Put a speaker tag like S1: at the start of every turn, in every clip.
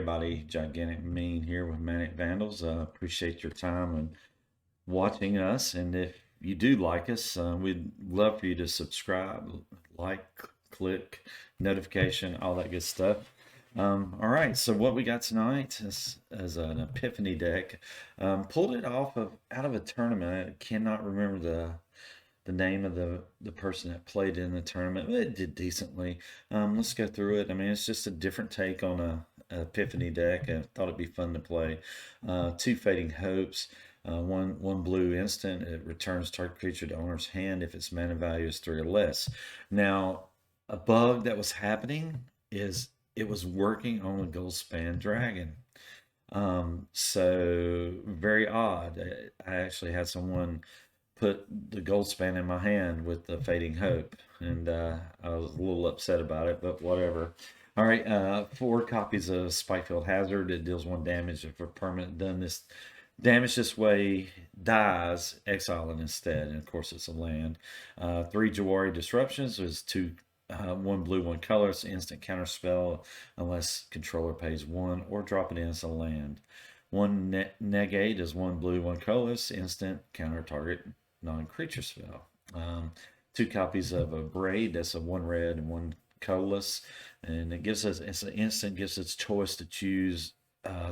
S1: everybody, Gigantic Mean here with Manic Vandals. Appreciate your time and watching us. And if you do like us, we'd love for you to subscribe, like, click, notification, all that good stuff. All right, so what we got tonight is an Epiphany deck. Pulled it out of a tournament. I cannot remember the name of the person that played in the tournament. It did decently. Let's go through it. I mean, it's just a different take on a Epiphany deck. I thought it'd be fun to play. Two Fading Hopes. One blue instant. It returns target creature to owner's hand if its mana value is 3 or less. Now, a bug that was happening is it was working on the Goldspan Dragon. So very odd. I actually had someone put the Goldspan in my hand with the Fading Hope, and I was a little upset about it, but whatever. All right, 4 copies of Spikefield Hazard. It deals 1 damage if a permanent done this damage this way dies, exile it instead, and of course it's a land. 3 Jwari Disruptions is 2 1 blue, 1 color. It's an instant counter spell unless controller pays 1, or drop it in as a land. 1 Negate is 1 blue, 1 colorless, instant counter target non-creature spell. 2 copies of Abrade. That's a 1 red and 1 colorless, and it gives us, it's an instant, gives us choice to choose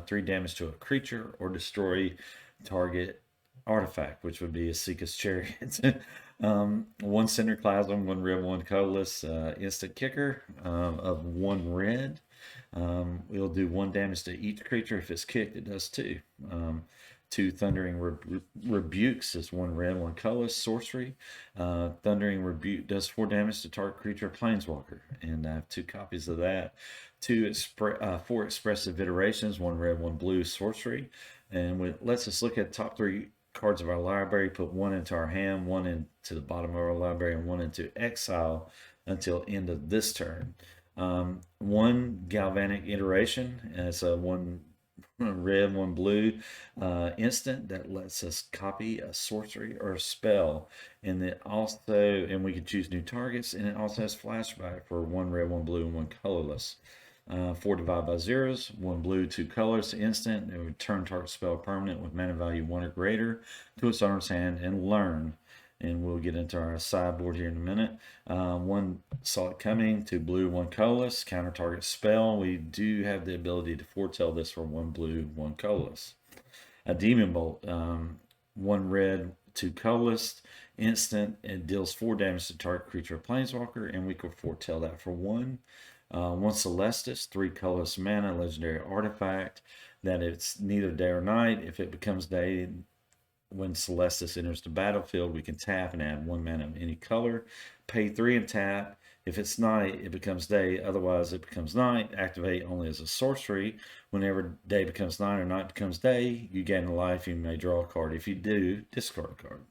S1: 3 damage to a creature or destroy target artifact, which would be a Seeker's Chariot. 1 Cinderclasm, 1 red, 1 colorless, instant kicker of 1 red. We'll do 1 damage to each creature. If it's kicked, it does 2. 2 Thundering Rebukes is 1 red, 1 colorless, sorcery. Thundering Rebuke does 4 damage to target creature, planeswalker, and I have 2 copies of that. 4 Expressive Iterations, 1 red, 1 blue, sorcery. And let's just look at the top 3 cards of our library, put 1 into our hand, 1 into the bottom of our library, and 1 into exile until end of this turn. 1 Galvanic Iteration, and it's a 1 red, 1 blue instant that lets us copy a sorcery or a spell, and we can choose new targets, and it also has flashback for 1 red, 1 blue, and 1 colorless. 4 Divide by Zeros, 1 blue, 2 colors, instant. It would return target spell permanent with mana value 1 or greater to its owner's hand and learn. And we'll get into our sideboard here in a minute. 1 Saw It Coming, 2 blue, 1 colorless, counter target spell. We do have the ability to foretell this for 1 blue, 1 colorless. A Demon Bolt, 1 red, 2 colorless, instant. It deals 4 damage to target creature or planeswalker, and we could foretell that for 1. 1 Celestus, 3 colorless mana, legendary artifact, that it's neither day or night. If it becomes day, when Celestus enters the battlefield, we can tap and add 1 mana of any color. Pay 3 and tap. If it's night, it becomes day. Otherwise, it becomes night. Activate only as a sorcery. Whenever day becomes night or night becomes day, you gain a life. You may draw a card. If you do, discard a card.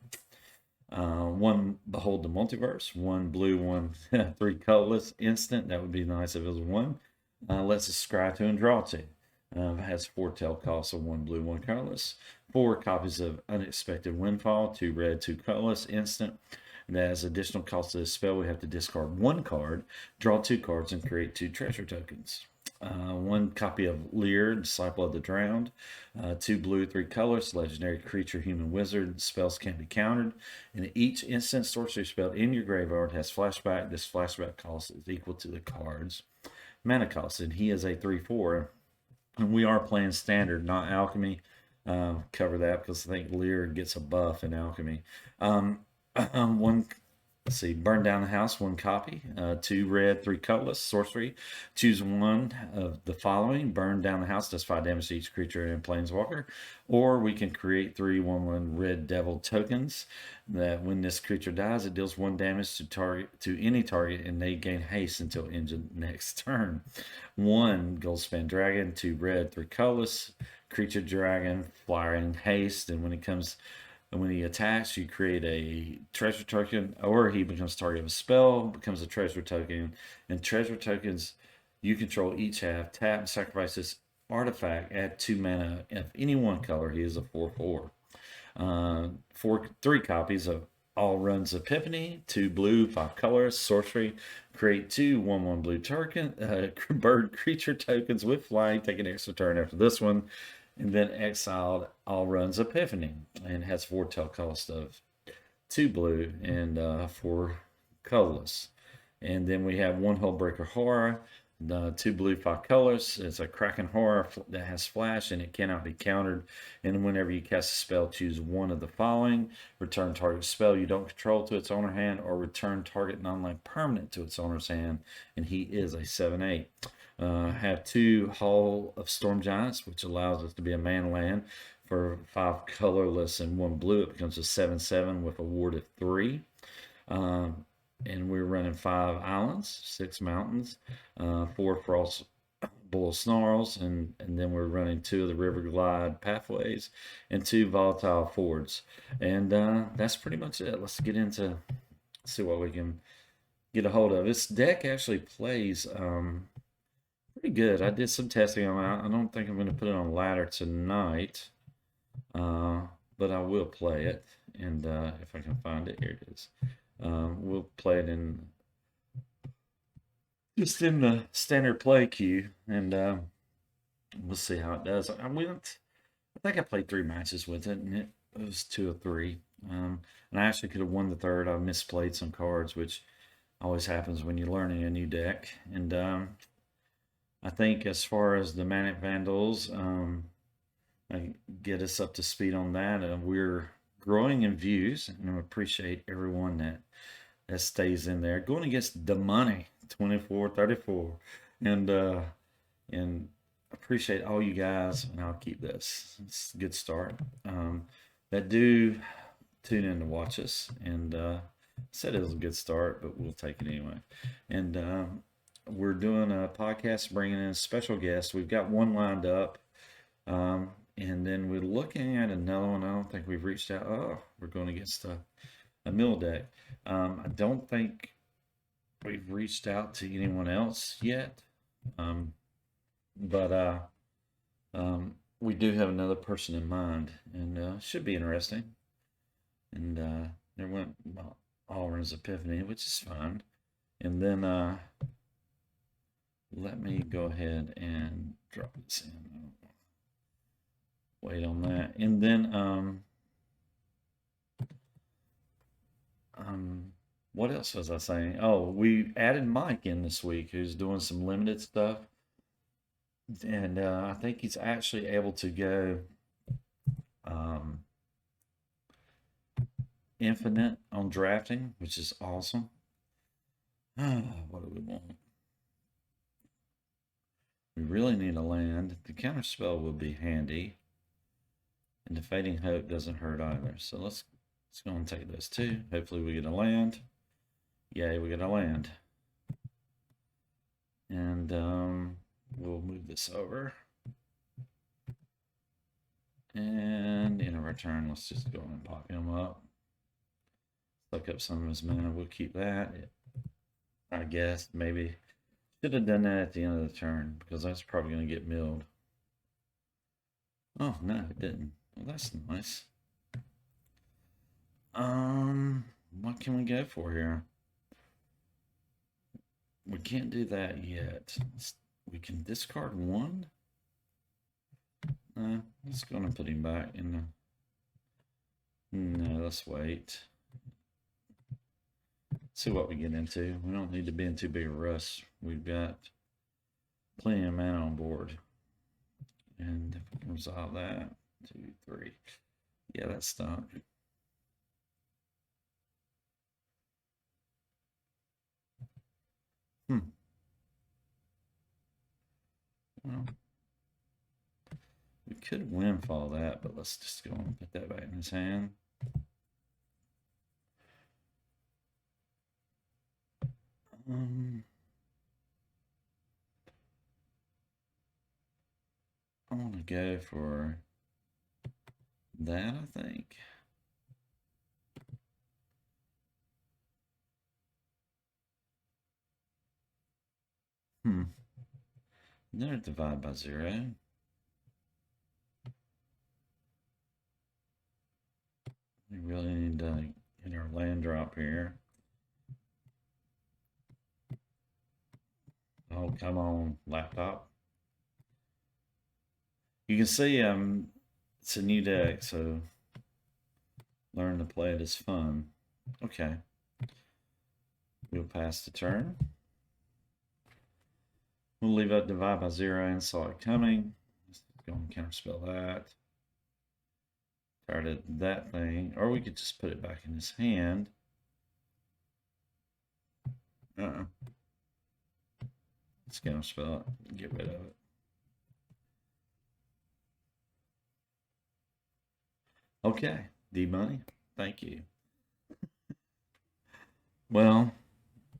S1: 1 Behold the Multiverse, 1 blue, 1 3 colorless, instant. That would be nice if it was 1. Lets us scry to and draw 2. Has foretell costs of 1 blue, 1 colorless. 4 copies of Unexpected Windfall, 2 red, 2 colorless, instant. And as additional cost to this spell, we have to discard 1 card, draw 2 cards, and create 2 treasure tokens. 1 copy of Lier, Disciple of the Drowned, 2 blue, 3 colors, legendary creature, human wizard. Spells can be countered, and each instant sorcery spell in your graveyard has flashback. This flashback cost is equal to the card's mana cost, and he is a 3/4. And we are playing standard, not alchemy. Cover that because I think Lier gets a buff in alchemy. 1, let's see, Burn Down the House, 1 copy, 2 red, 3 colorless, sorcery. Choose 1 of the following. Burn Down the House does 5 damage to each creature and planeswalker. Or we can create 3 1/1 red devil tokens that when this creature dies, it deals 1 damage to any target, and they gain haste until end of next turn. 1 Goldspan Dragon, 2 red, 3 colorless, creature dragon, flyer and haste, and when he attacks, you create a treasure token, or he becomes target of a spell, becomes a treasure token, and treasure tokens you control each have tap and sacrifice this artifact, add 2 mana of any 1 color. He is a 4/4. 3 copies of Alrund's Epiphany, 2 blue, 5 colors, sorcery. Create 2 1/1 blue token, bird creature tokens with flying. Take an extra turn after this one. And then exiled Alrund's Epiphany. And has 4 colorless of 2 blue and 4 colorless. And then we have 1 Hullbreaker Horror. 2 blue, 5 colors. It's a Kraken Horror that has flash and it cannot be countered. And whenever you cast a spell, choose one of the following: return target spell you don't control to its owner hand, or return target non-land permanent to its owner's hand. And he is a 7/8. Have 2 Hall of Storm Giants, which allows us to be a man land for 5 colorless and 1 blue. It becomes a 7/7 with a ward of 3. And we're running 5 islands, 6 mountains, 4 Frostboil Snarls, and then we're running 2 of the Riverglide Pathways and 2 Volatile Fyords. And that's pretty much it. Let's get into, see what we can get a hold of. This deck actually plays pretty good. I did some testing on it. I don't think I'm going to put it on ladder tonight, but I will play it. And if I can find it, here it is. We'll play it in just in the standard play queue, and we'll see how it does. I think I played 3 matches with it, and it was 2 of 3. And I actually could have won the third. I misplayed some cards, which always happens when you're learning a new deck. And I think as far as the Manic Vandals, I get us up to speed on that, and we're growing in views, and I appreciate everyone that stays in there. Going against the money, 24-34, and appreciate all you guys, and I'll keep this. It's a good start. That do tune in to watch us, and said it was a good start, but we'll take it anyway. And we're doing a podcast, bringing in a special guest. We've got one lined up. And then we're looking at another one. I don't think we've reached out. Oh, we're going against a mill deck. I don't think we've reached out to anyone else yet. But we do have another person in mind, and should be interesting. And there went Alrund's Epiphany, which is fine. And then let me go ahead and drop this in. Wait on that. And then what else was I saying? Oh, we added Mike in this week, who's doing some limited stuff, and I think he's actually able to go infinite on drafting, which is awesome. What do we want? We really need a land. The counter spell will be handy. And the Fading Hope doesn't hurt either. So let's go and take those 2. Hopefully we get a land. Yay, we get a land. And we'll move this over. And in a return, let's just go and pop him up. Suck up some of his mana. We'll keep that. I guess maybe should have done that at the end of the turn, because that's probably going to get milled. Oh, no, it didn't. Well, that's nice. What can we go for here? We can't do that yet. We can discard 1. Let's go and put him back in the... No, let's wait. See what we get into. We don't need to be in too big a rush. We've got plenty of mana on board. And if we can resolve that, 2, 3. Yeah, that's stuck. Well, we could windfall that, but let's just go and put that back in his hand. I want to go for that, I think. Then divide by 0. We really need to Get our land drop here. Oh, come on, laptop. You can see it's a new deck, so learn to play it is fun. Okay. We'll pass the turn. We'll leave up divide by 0 and saw it coming. Let's go and counterspell that. Tired of that thing. Or we could just put it back in his hand. Let's counterspell it. Get rid of it. Okay. D-Money. Thank you. Well,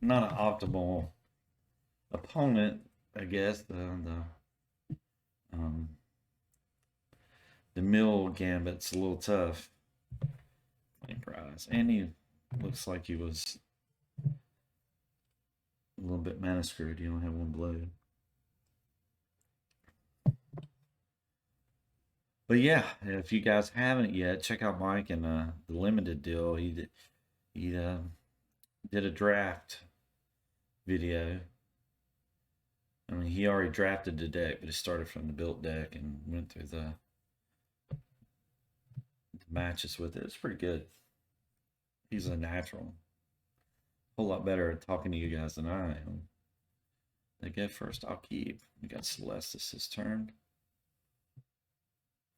S1: not an optimal opponent, I guess. The mill gambit's a little tough. Prize. And he looks like he was a little bit mana screwed. You only have one blue. But yeah, if you guys haven't yet, check out Mike and the limited deal. He did a draft video. I mean, he already drafted the deck, but he started from the built deck and went through the matches with it. It's pretty good. He's a natural. A whole lot better at talking to you guys than I am. They go first, I'll keep. We got Celestus this turn.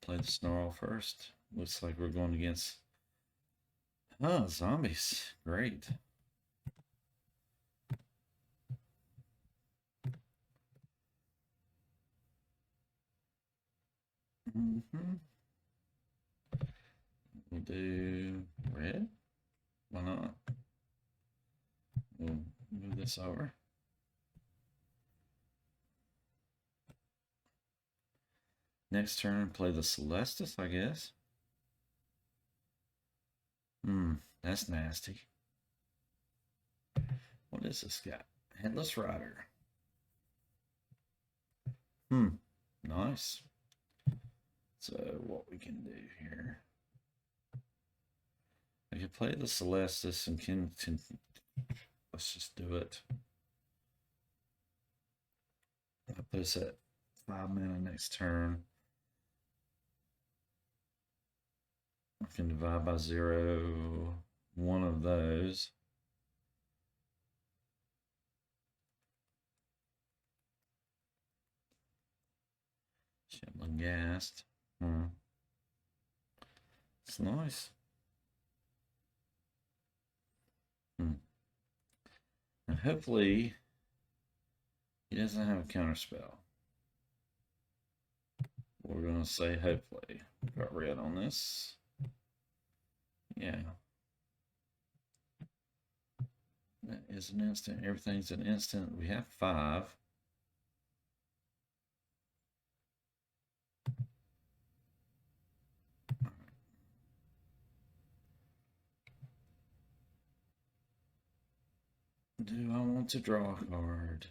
S1: Play the Snarl first. Looks like we're going against zombies. Great. We'll do red. Why not? We'll move this over. Next turn, play the Celestus, I guess. That's nasty. What is this guy? Headless Rider. Nice. So what we can do here, I can play the Celestus and can let's just do it. I'll put us at 5 mana next turn. I can divide by 0 one of those. Shetland Ghast. It's nice. And hopefully he doesn't have a counterspell. We're gonna say hopefully. Got red on this. Yeah. That is an instant. Everything's an instant. We have 5. Do I want to draw a card?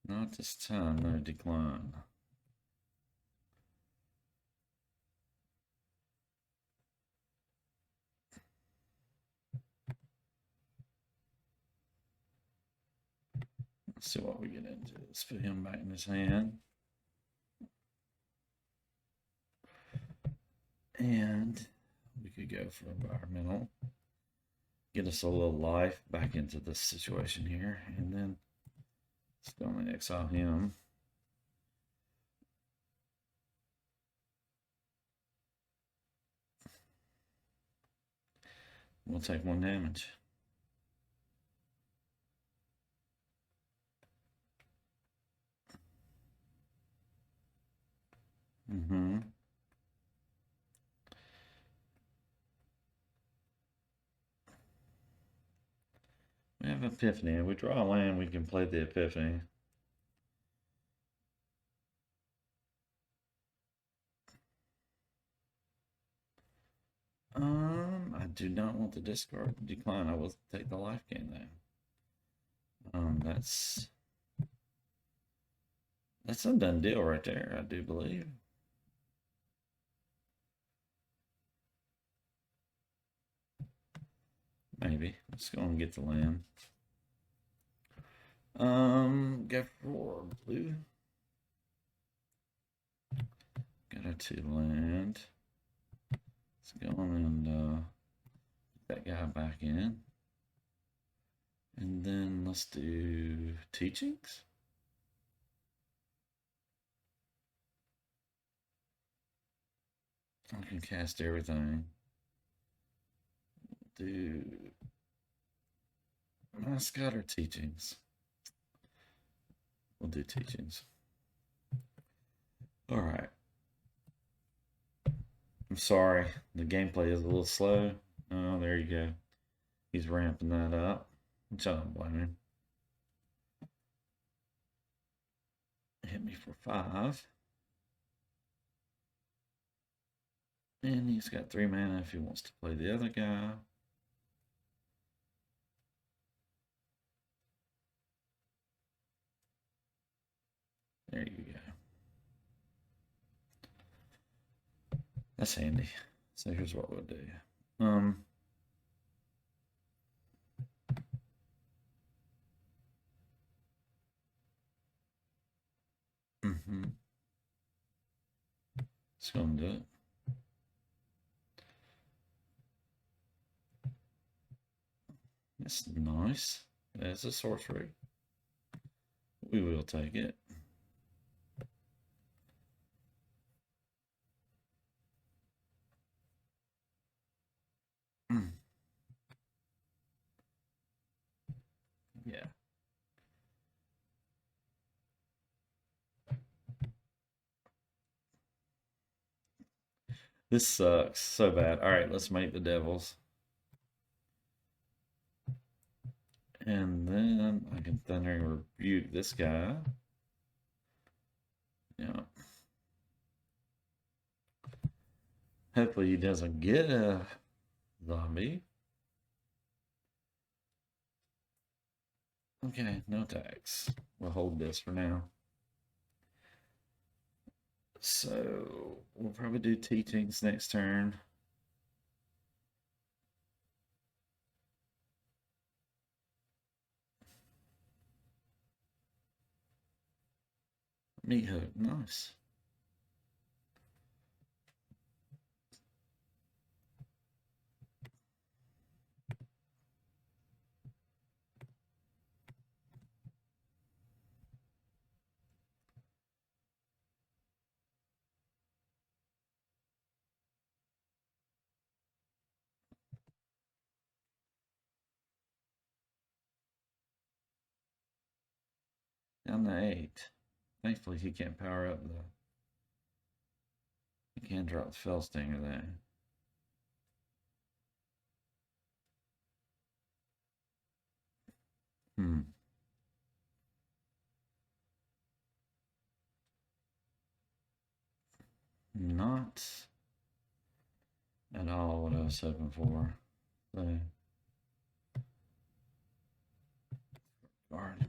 S1: Not this time, no decline. Let's see what we get into. Let's put him back in his hand. And we could go for environmental. Get us a little life back into this situation here. And then let's go and exile him. We'll take 1 damage. We have Epiphany. We draw a land, we can play the Epiphany. I do not want to discard decline. I will take the life gain though. That's a done deal right there, I do believe. Maybe. Let's go and get the land. Go for blue. Got a 2 land. Let's go on and get that guy back in. And then let's do teachings. I can cast everything. Do mascot or teachings? We'll do teachings. All right. I'm sorry, the gameplay is a little slow. Oh, there you go. He's ramping that up. Which I don't blame him. Hit me for 5. And he's got 3 mana if he wants to play the other guy. There you go. That's handy. So here's what we'll do. It's gonna do it. That's nice. That's a sorcery. We will take it. Yeah. This sucks so bad. All right, let's make the devils. And then I can Thundering Rebuke this guy. Yeah. Hopefully he doesn't get a zombie. Okay, no attacks. We'll hold this for now. So we'll probably do teachings next turn. Meat hook, nice. Down to 8. Thankfully he can't power up the... He can't drop the Fell Stinger there. Not at all what I was hoping for. So, guard.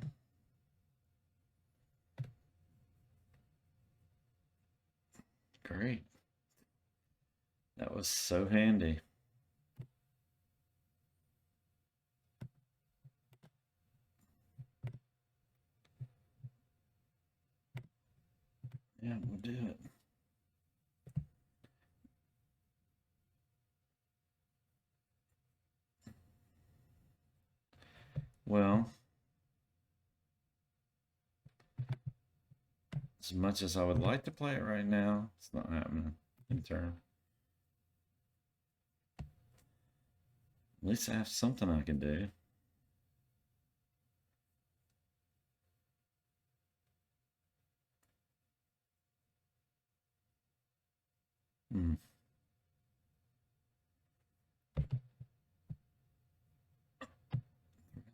S1: Great. That was so handy. Yeah, we'll do it. Well, as much as I would like to play it right now, it's not happening in turn. At least I have something I can do.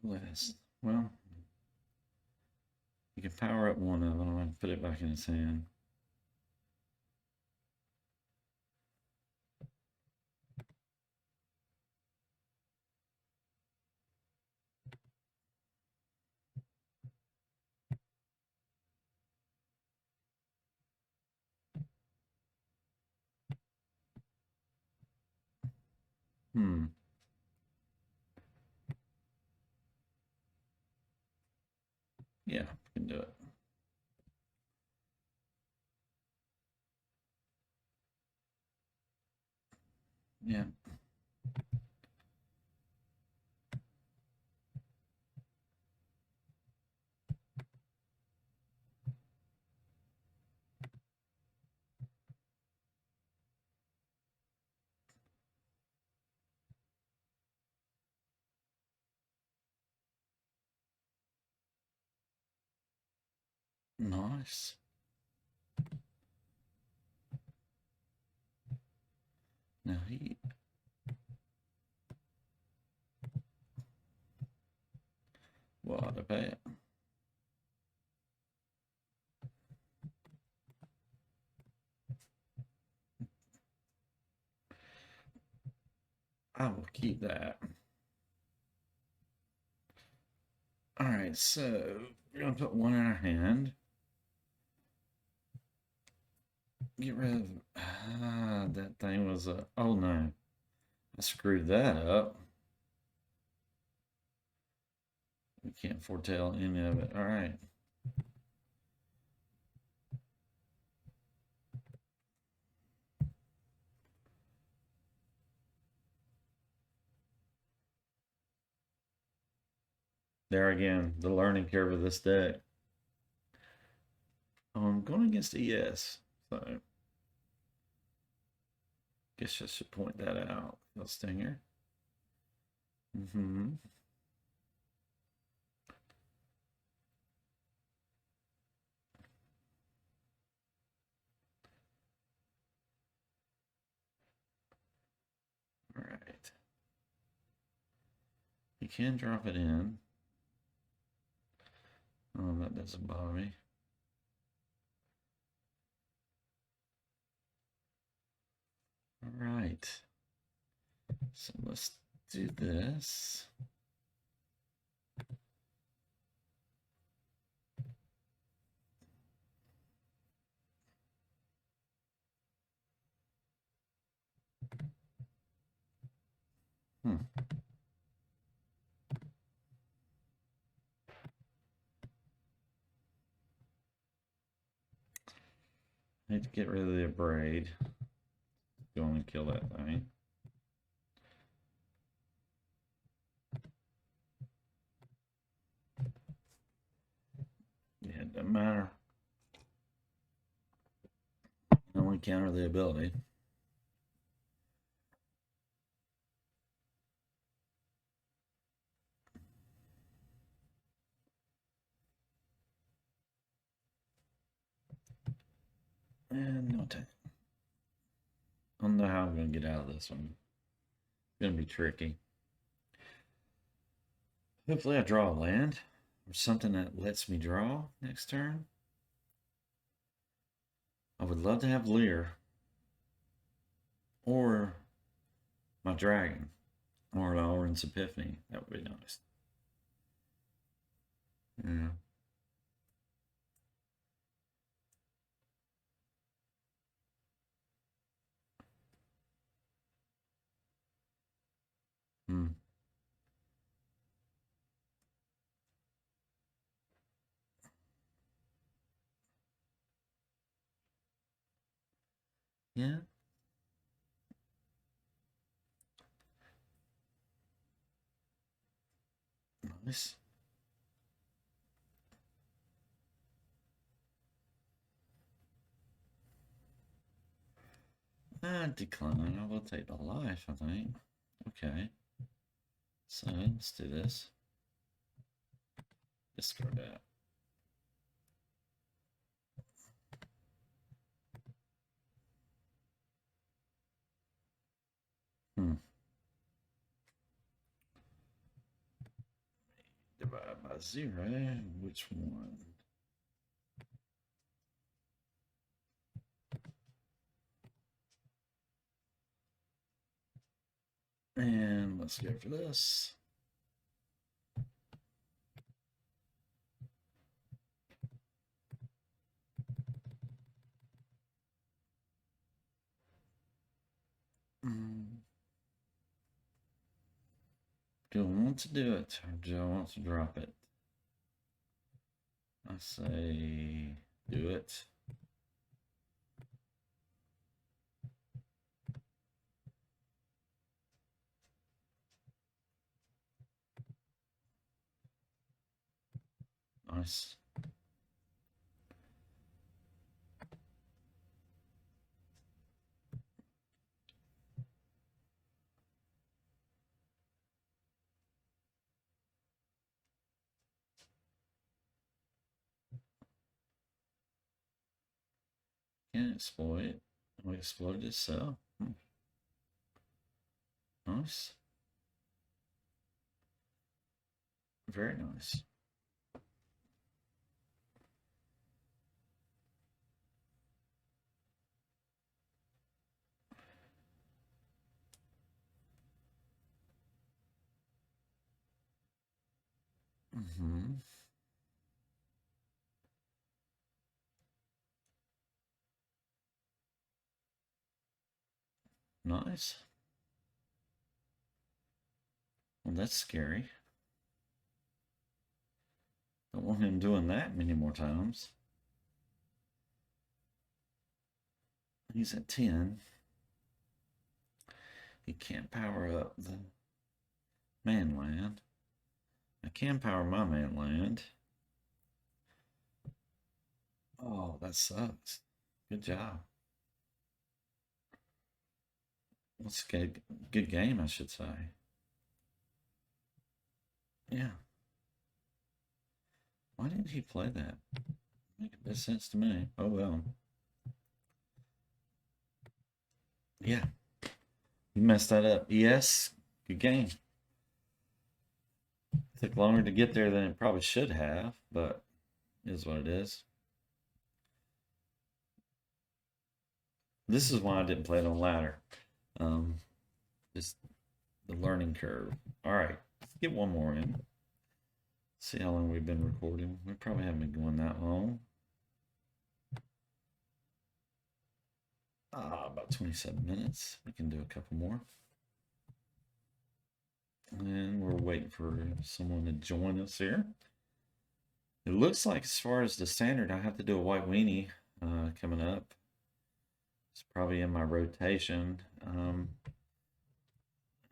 S1: List. Well, you can power up one of them and put it back in his hand. Yeah. Nice. Now he... What a bet. I will keep that. Alright, so we're going to put one in our hand. Get rid of... that thing was a... Oh no. I screwed that up. We can't foretell any of it. Alright. There again, the learning curve of this deck. I'm going against ES, so guess I should point that out. The Stinger. All right. You can drop it in. Oh, that doesn't bother me. All right. So let's do this. I need to get rid of the Abrade. Go and kill that thing. Yeah, it doesn't matter. I only counter the ability. And no time. I don't know how I'm going to get out of this one. It's going to be tricky. Hopefully I draw a land or something that lets me draw next turn. I would love to have Lier or my dragon or Alrund's Epiphany. That would be nice. Yeah. Yeah. Nice. Decline. I will take the life, I think. Okay. So let's do this. Discard that. Divide by 0. Which one? And let's go for this. Do I want to do it or do I want to drop it? I say do it. nice. Can't exploit. We exploited itself. Nice. Very nice. Mm-hmm. Nice. Well, that's scary. Don't want him doing that many more times. He's at 10. He can't power up the man land. I can power my man land. Oh, that sucks. Good job. Let's get good game, I should say. Yeah. Why didn't he play that? Make a bit of sense to me. Oh well. Yeah. You messed that up. Yes. Good game. Took longer to get there than it probably should have, but it is what it is. This is why I didn't play it on ladder. Just the learning curve. All right, let's get one more in. See how long we've been recording. We probably haven't been going that long. About 27 minutes. We can do a couple more. And we're waiting for someone to join us here. It looks like as far as the standard, I have to do a white weenie coming up. It's probably in my rotation. And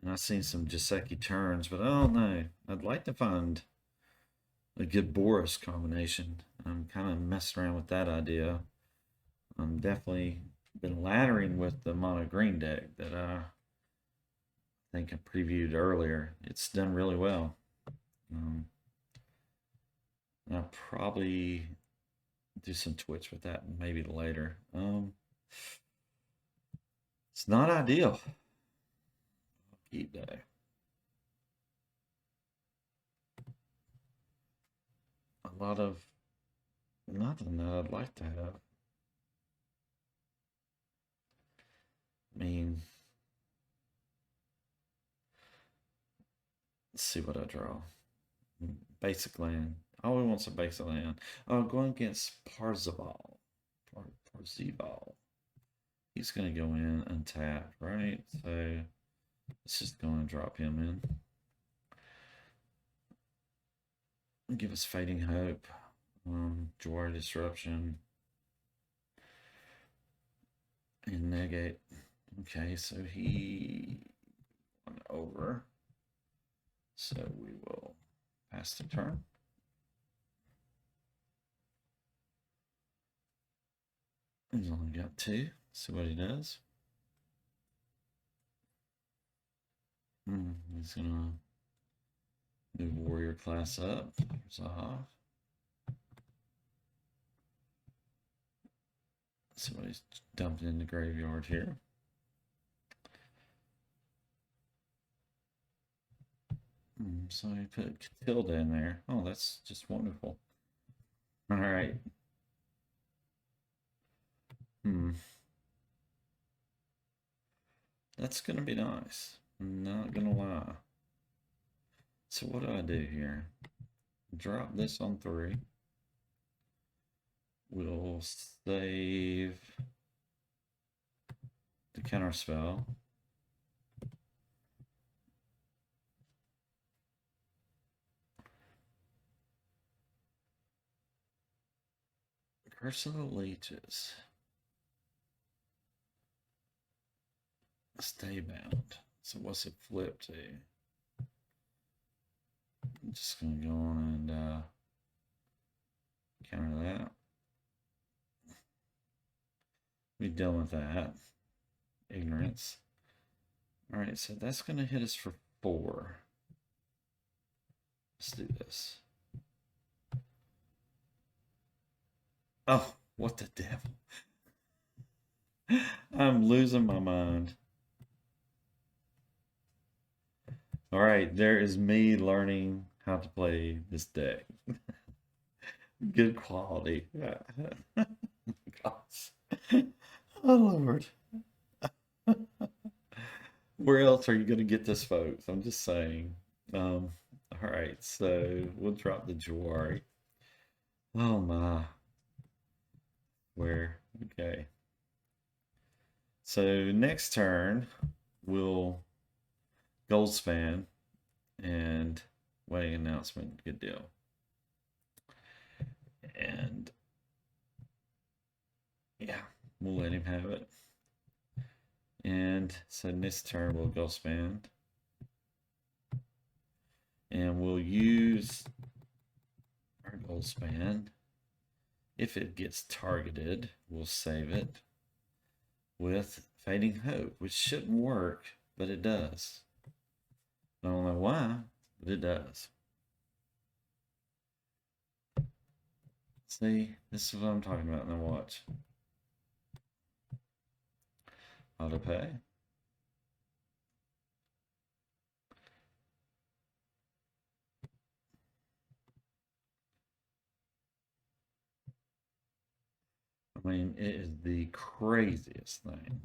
S1: I've seen some Joseki turns, but I don't know. I'd like to find a good Boris combination. I'm kind of messing around with that idea. I'm definitely been laddering with the mono green deck that I think I previewed earlier. It's done really well. I'll probably do some Twitch with that maybe later. It's not ideal. Keep that. A lot of nothing that I'd like to have. I mean, let's see what I draw. Basic land. Oh, he wants a basic land. Oh, going against Parzival. Parzival. He's going to go in untapped, right? So let's just go and drop him in. Give us Fading Hope. Jwari Disruption. And Negate. Okay, so he went over. So we will pass the turn. He's only got 2. See what he does. He's gonna move warrior class up. Off. See what he's dumping in the graveyard here. So he put Catilda in there. Oh, that's just wonderful. All right. That's going to be nice. I'm not going to lie. So what do I do here? Drop this on 3. We'll save the counter spell. Curse of the Leeches. Stay bound. So what's it flip to? I'm just gonna go on and Counter that. We done with that. Ignorance. Alright, so that's going to hit us for 4. Let's do this. Oh, what the devil. I'm losing my mind. Alright, there is me learning how to play this deck. Good quality. Gosh. Oh, Lord. Where else are you going to get this, folks? I'm just saying. All right, so we'll drop the Jwari. Oh, my. Where? Okay. So next turn, we'll Goldspan and wedding announcement. Good deal. And yeah, we'll let him have it. And so next turn we'll Goldspan. And we'll use our Goldspan. If it gets targeted, we'll save it with Fading Hope, which shouldn't work, but it does. I don't know why, but it does. See, this is what I'm talking about. Now watch. Auto pay. I mean, it is the craziest thing.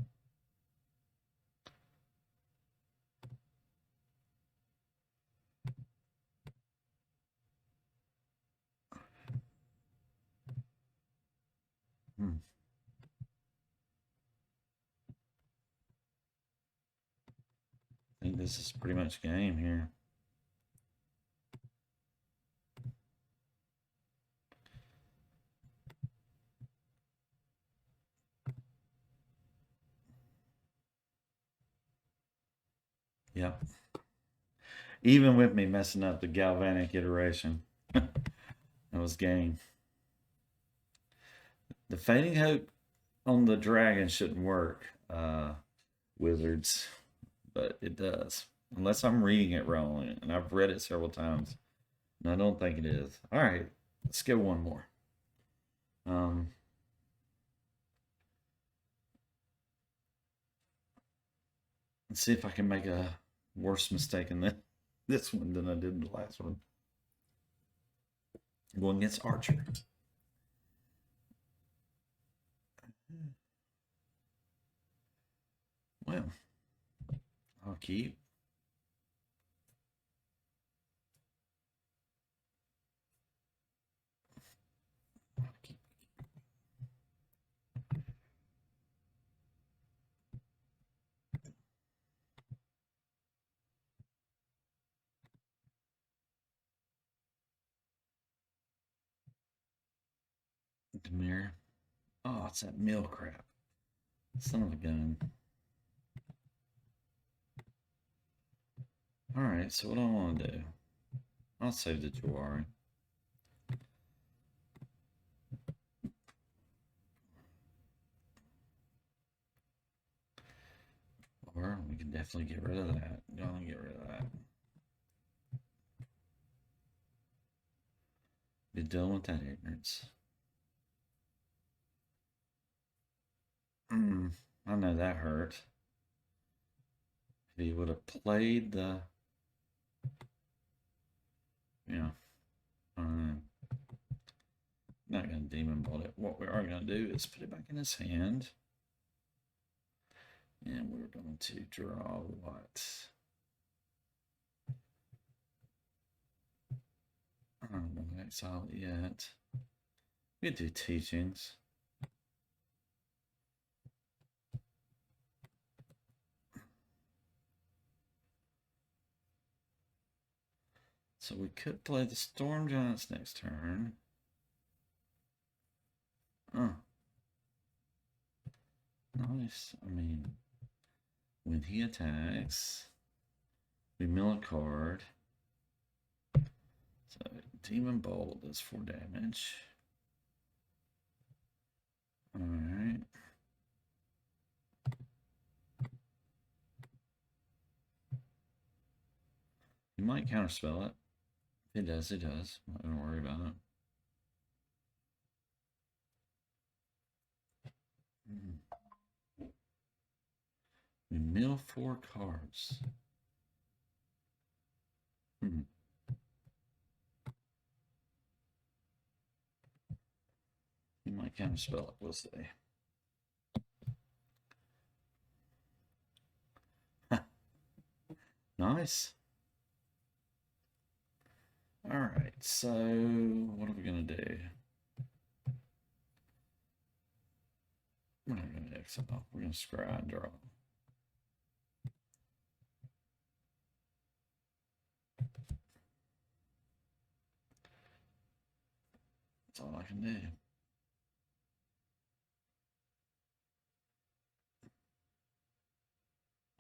S1: I think this is pretty much game here. Yeah. Even with me messing up the Galvanic Iteration, that was game. The Fading Hope on the Dragon shouldn't work, Wizards, but it does. Unless I'm reading it wrong, and I've read it several times, and I don't think it is. All right, let's get one more. Let's see if I can make a worse mistake in this one than I did in the last one. Going against Archer. Well, I'll keep. Demir. Oh, it's that mill crap. Son of a gun. Alright, so what do I want to do? I'll save the Jwari. Or we can definitely get rid of that. Gonna get rid of that. Be done with that ignorance. I know that hurt. If he would have played the, not gonna demon bolt it. What we are gonna do is put it back in his hand, and we're going to draw what? I don't want to exile it yet. We could do teachings. So we could play the Storm Giants next turn. Nice. I mean, when he attacks, we mill a card. So Demon Bolt does 4 damage. All right. You might counterspell it. If it does, it does. Don't worry about it. We mill 4 cards. You might counterspell it, we'll see. Nice. All right, so what are we gonna do? We're not gonna exile. We're gonna scry and draw. That's all I can do.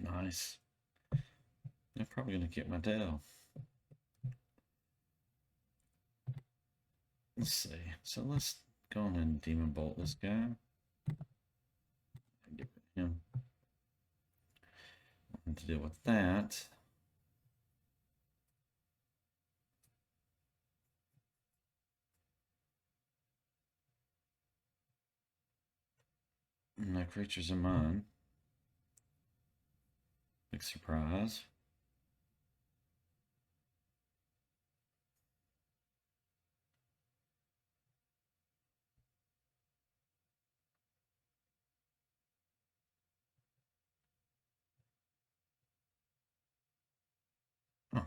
S1: Nice. They're probably gonna kick my tail. Let's see. So let's go on and Demon Bolt this guy. Give him to deal with that. No creatures of mine. Big surprise. Oh,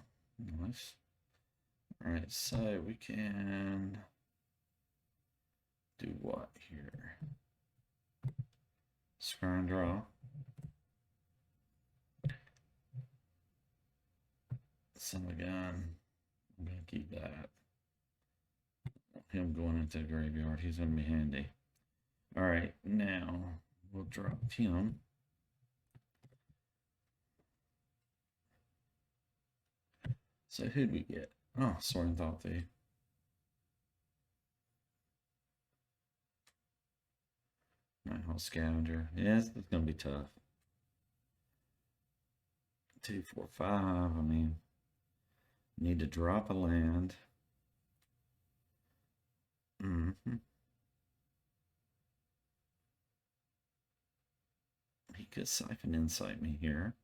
S1: nice. All right, so we can do what here? Scry and draw. Son of a gun. I'm gonna keep that. Him going into the graveyard, he's gonna be handy. All right, now we'll drop him. So who'd we get? Oh, Soaring Thought Thief. Nighthawk Scavenger. Yeah, it's gonna be tough. 2, 4, 5. I mean, need to drop a land. He could Siphon Insight me here.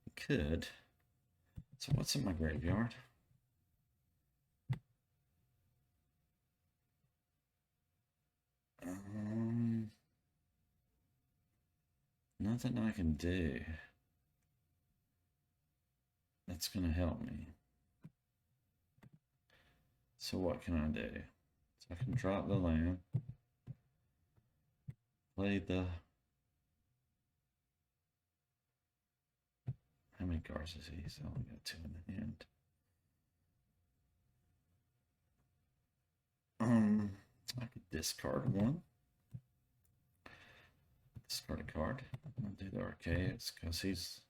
S1: He could. So what's in my graveyard? Nothing I can do that's gonna help me. So what can I do? So I can drop the land, play the... How many cards is he? So I only got 2 in the hand. I could discard 1. Discard a card. I'll do the Archaics because he's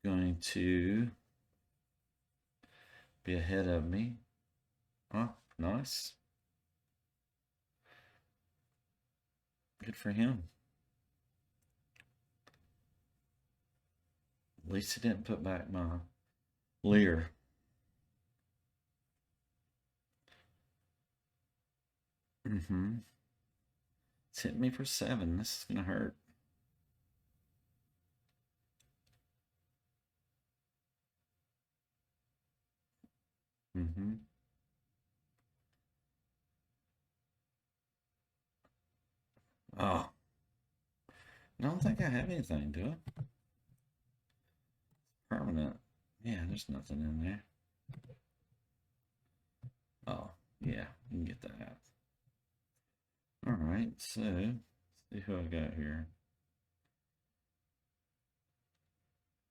S1: going to be ahead of me. Oh, nice. Good for him. At least he didn't put back my Lier. It's hitting me for 7. This is gonna hurt. Oh. I don't think I have anything, do I? Permanent. Yeah, there's nothing in there. Oh, yeah, you can get that. Alright, so let's see who I got here.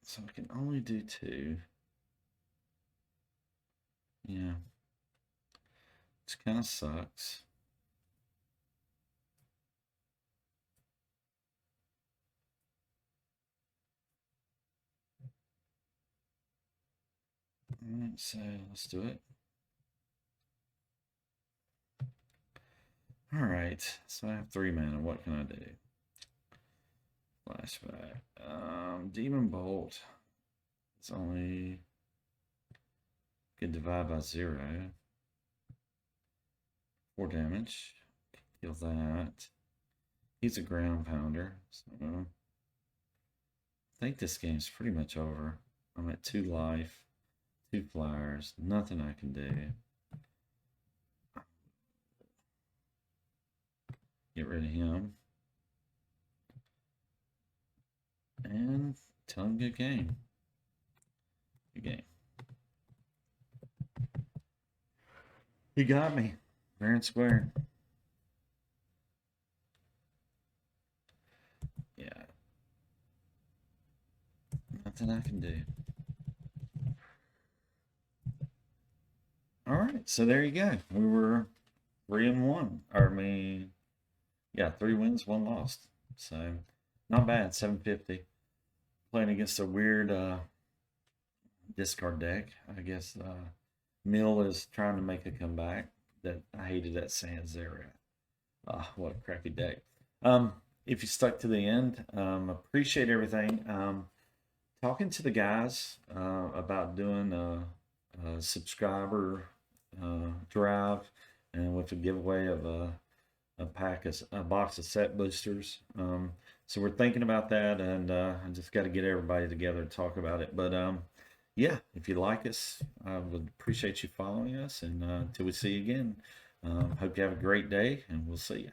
S1: So I can only do 2. Yeah. Which kind of sucks. Alright, so let's do it. All right, so I have 3 mana. What can I do? Flashback. Demon Bolt. It's only can divide by 0. 4 damage. Kill that. He's a ground pounder. So I think this game's pretty much over. I'm at 2 life, 2 flyers. Nothing I can do. Get rid of him. And tell him good game. Good game. He got me. Fair and square. Yeah. Nothing I can do. All right, so there you go. We were 3-1. Or I mean, yeah, 3 wins, 1 lost. So not bad. 750. Playing against a weird discard deck. I guess Mill is trying to make a comeback. That I hated that Sans area. What a crappy deck. If you stuck to the end, appreciate everything. Talking to the guys about doing a subscriber drive, and with a giveaway of a box of set boosters. So we're thinking about that, and I just got to get everybody together to talk about it. But yeah, if you like us, I would appreciate you following us, and until we see you again, hope you have a great day, and we'll see you.